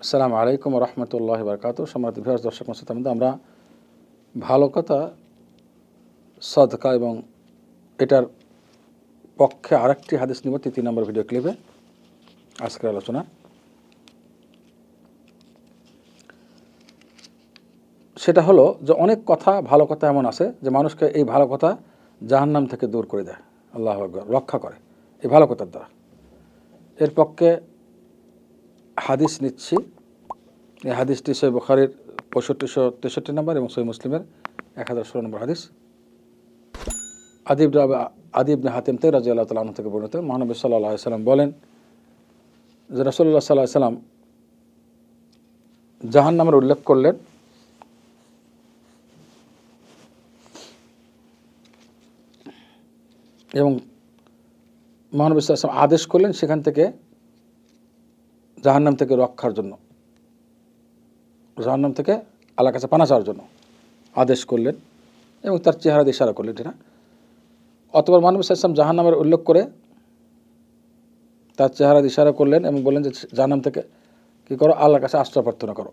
আসসালামু আলাইকুম রহমতুল্লাহ বারকাতুহু। সম্মানিত ভিউয়ার্স, দর্শক শ্রোতাবৃন্দ, আমরা ভালো কথা, সদকা এবং এটার পক্ষে আরেকটি হাদিস নিব ৩ নম্বর ভিডিও ক্লিপে আজকের আলোচনা। সেটা হলো যে অনেক কথা, ভালো কথা এমন আছে যে মানুষকে এই ভালো কথা জাহান্নাম থেকে দূর করে দেয়, আল্লাহু আকবার, রক্ষা করে এই ভালো কথার দ্বারা। এর পক্ষে হাদিস নিচ্ছি। এই হাদিসটি সহিহ বুখারীর 6563 নম্বর এবং সহিহ মুসলিমের 1016 নম্বর হাদিস। আদি ইবনে হাতিম রাদিয়াল্লাহু তাআলা আনহু থেকে বর্ণিত, মহানবী সাল্লাল্লাহু আলাইহি সাল্লাম বলেন যে রাসূলুল্লাহ সাল্লাল্লাহু আলাইহি সাল্লাম জাহান্নামের উল্লেখ করলেন এবং মহানবী সাল্লাল্লাহু আলাইহি সাল্লাম আদেশ করলেন সেখান থেকে, জাহান্নাম থেকে রক্ষার জন্য, জাহান্নাম থেকে আল্লাহর কাছে পানা চাওয়ার জন্য আদেশ করলেন এবং তার চেহারা দিয়ে ইশারা করলেন। ঠিক না? অতঃপর মহানবী সাল্লাল্লাহু আলাইহি সাল্লাম জাহান্নামের উল্লেখ করে তার চেহারা দিয়ে ইশারা করলেন এবং বললেন যে জাহান্নাম থেকে কী করো? আল্লাহর কাছে আশ্রয় প্রার্থনা করো।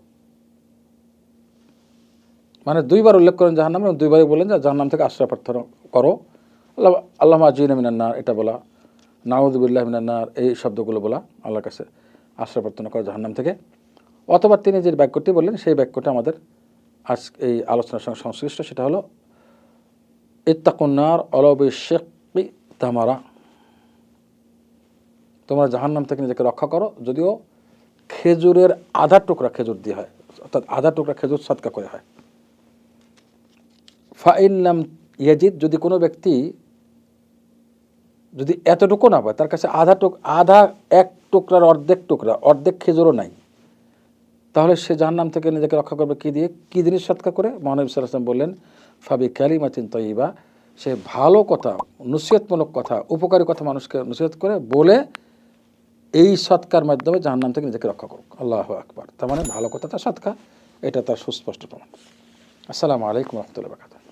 মানে দুইবার উল্লেখ করেন জাহান্নাম এবং দুইবারই বললেন যে জাহান্নাম থেকে আশ্রয় প্রার্থনা করো। আল্লাহুম্মা আজিরনা মিনান নার, এটা বলা, নাউযু বিল্লাহি মিনান নার, এই শব্দগুলো বলা, আল্লাহর কাছে আশ্রয় প্রার্থনা করো জাহান্নাম থেকে। অথবা তিনি যে বাক্যটি বললেন সেই বাক্যটা আমাদের আজ এই আলোচনার সঙ্গে সংশ্লিষ্ট। সেটা হলো ইত্তাকুন নার ওয়ালাউ বিশিক্কি তামারা, তোমরা জাহান্নাম থেকে নিজেকে রক্ষা করো, যদিও খেজুরের আধা টুকরা খেজুর দিয়ে হয়, অর্থাৎ আধা টুকরা খেজুর সদকা করে হয়। ফাইন লাম ইয়াজিদ, যদি কোনো ব্যক্তি যদি এতটুকু না পায়, তার কাছে আধা এক টুকরার অর্ধেক খেজুরও নাই, তাহলে সে জাহান্নাম থেকে নিজেকে রক্ষা করবে কী দিয়ে? কী জিনিস সদকা করে? মহানবী সাল্লাল্লাহু আলাইহি ওয়াসাল্লাম বললেন ফাবি কালিমাতিন তাইয়্যিবা, সে ভালো কথা, নসিহতমূলক কথা, উপকারী কথা মানুষকে নসিহত করে বলে এই সৎকার মাধ্যমে জাহান্নাম থেকে নিজেকে রক্ষা করুক। আল্লাহু আকবার। তার মানে ভালো কথা তার সৎকা, এটা তার সুস্পষ্ট প্রমাণ। আসসালামু আলাইকুম রহমতুল্লাহি ওয়া বারাকাতুহু।